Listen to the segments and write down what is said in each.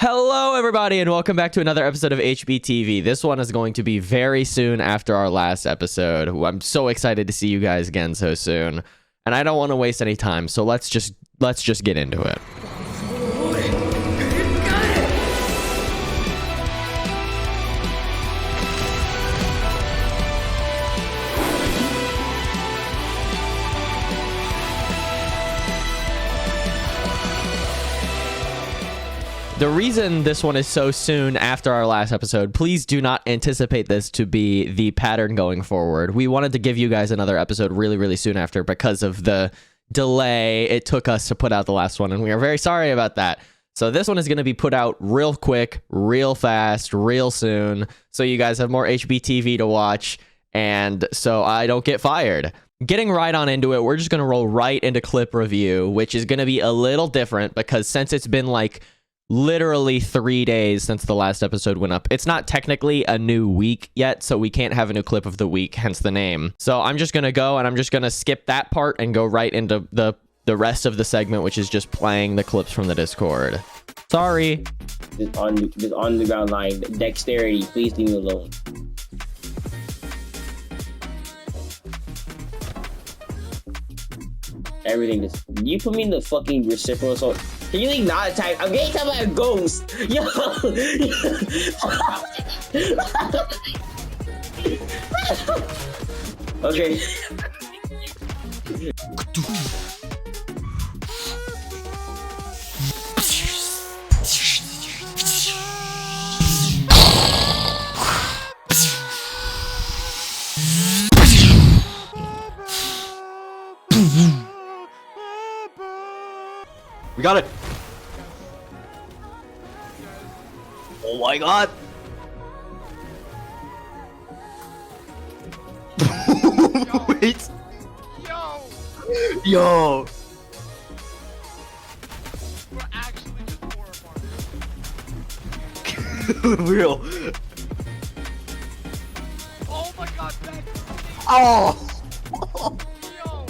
Hello, everybody, and welcome back to another episode of Hbtv. This one is going to be very soon after our last episode. I'm so excited to see you guys again so soon, and I don't want to waste any time. So let's just get into it. The reason this one is so soon after our last episode, please do not anticipate this to be the pattern going forward. We wanted to give you guys another episode really soon after because of the delay it took us to put out the last one, and we are very sorry about that. So this one is going to be put out real quick, real fast, real soon, so you guys have more HBTV to watch, and so I don't get fired. Getting right on into it, we're just going to roll right into clip review, which is going to be a little different because since it's been like literally 3 days since the last episode went up. It's not technically a new week yet, so we can't have a new clip of the week, hence the name. So I'm just gonna go and I'm just gonna skip that part and go right into the rest of the segment, which is just playing the clips from the Discord. Sorry. Just on the ground line. Dexterity, please leave me alone. Everything just you put me in the fucking reciprocal assault. Can you like not attack? I'm getting attacked by a ghost. Yo. Okay. We got it. Oh my god. Wait. Yo. We're actually just four apart. Real. Oh my god, Ben. Oh. Yo.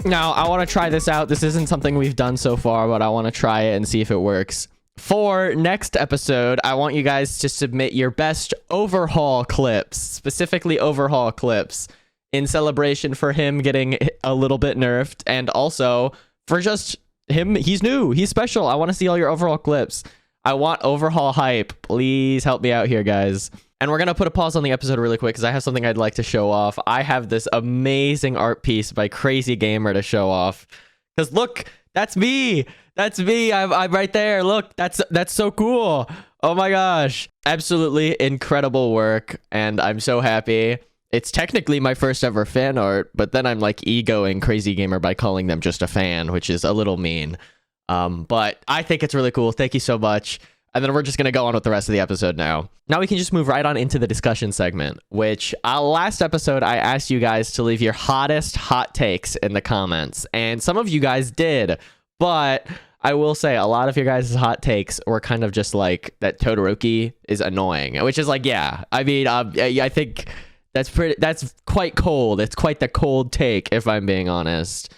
Now, I want to try this out. This isn't something we've done so far, but I want to try it and see if it works. For next episode, I want you guys to submit your best overhaul clips, specifically overhaul clips, in celebration for him getting a little bit nerfed, and also for just him. He's new. He's special. I want to see all your overhaul clips. I want overhaul hype. Please help me out here, guys. And we're going to put a pause on the episode really quick because I have something I'd like to show off. I have this amazing art piece by Crazy Gamer to show off. Because look, that's me. That's me. I'm right there. Look, that's so cool. Oh my gosh. Absolutely incredible work. And I'm so happy. It's technically my first ever fan art, but then I'm like egoing Crazy Gamer by calling them just a fan, which is a little mean. But I think it's really cool. Thank you so much. And then we're just going to go on with the rest of the episode now. Now we can just move right on into the discussion segment, which last episode I asked you guys to leave your hottest hot takes in the comments. And some of you guys did, but I will say a lot of your guys' hot takes were kind of just like that Todoroki is annoying, which is like, yeah, I mean, I think that's quite cold. It's quite the cold take, if I'm being honest.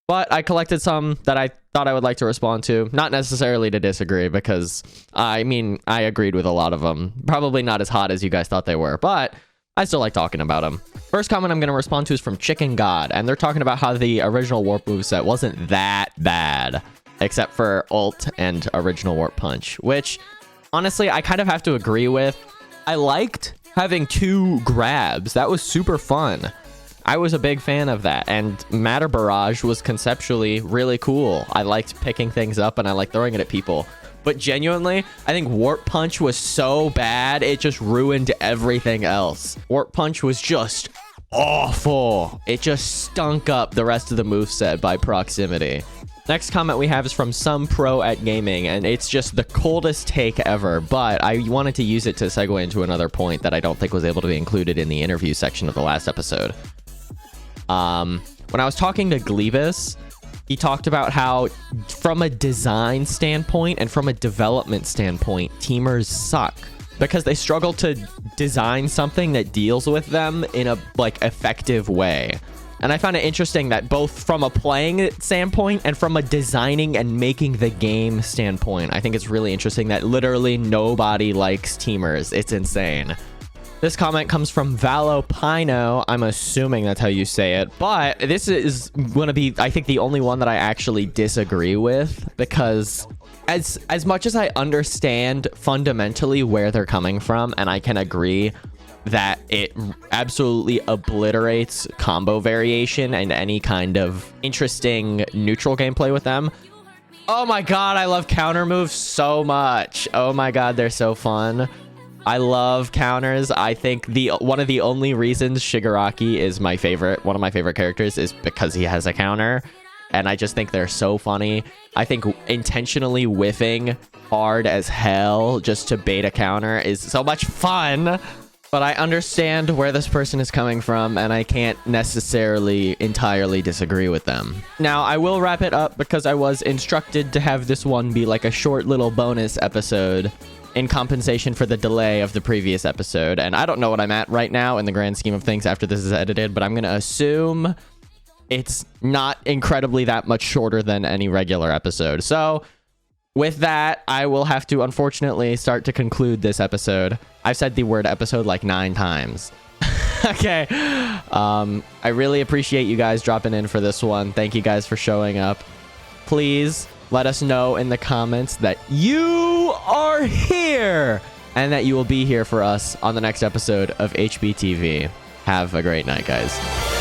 But I collected some that I thought I would like to respond to. Not necessarily to disagree, because, I mean, I agreed with a lot of them. Probably not as hot as you guys thought they were, but I still like talking about them. First comment I'm going to respond to is from Chicken God, and they're talking about how the original Warp moveset wasn't that bad, except for Ult and original Warp Punch, which, honestly, I kind of have to agree with. I liked having 2 grabs. That was super fun. I was a big fan of that, and Matter Barrage was conceptually really cool. I liked picking things up, and I liked throwing it at people. But genuinely, I think Warp Punch was so bad, it just ruined everything else. Warp Punch was just awful. It just stunk up the rest of the moveset by proximity. Next comment we have is from some pro at gaming, and it's just the coldest take ever, but I wanted to use it to segue into another point that I don't think was able to be included in the interview section of the last episode. When I was talking to Glebus, he talked about how from a design standpoint and from a development standpoint, teamers suck because they struggle to design something that deals with them in a like effective way. And I found it interesting that both from a playing standpoint and from a designing and making the game standpoint, I think it's really interesting that literally nobody likes teamers. It's insane. This comment comes from Valopino. I'm assuming that's how you say it, but this is going to be, I think, the only one that I actually disagree with, because as much as I understand fundamentally where they're coming from, and I can agree that it absolutely obliterates combo variation and any kind of interesting neutral gameplay with them. Oh my god, I love counter moves so much. Oh my god, they're so fun. I love counters. I think one of the only reasons Shigaraki is my favorite, one of my favorite characters, is because he has a counter. And I just think they're so funny. I think intentionally whiffing hard as hell just to bait a counter is so much fun. But I understand where this person is coming from, and I can't necessarily entirely disagree with them. Now, I will wrap it up because I was instructed to have this one be like a short little bonus episode in compensation for the delay of the previous episode. And I don't know what I'm at right now in the grand scheme of things after this is edited, but I'm going to assume it's not incredibly that much shorter than any regular episode. So with that, I will have to unfortunately start to conclude this episode. I've said the word episode like 9 times. Okay. I really appreciate you guys dropping in for this one. Thank you guys for showing up. Please let us know in the comments that you are here and that you will be here for us on the next episode of Hbtv. Have a great night, guys.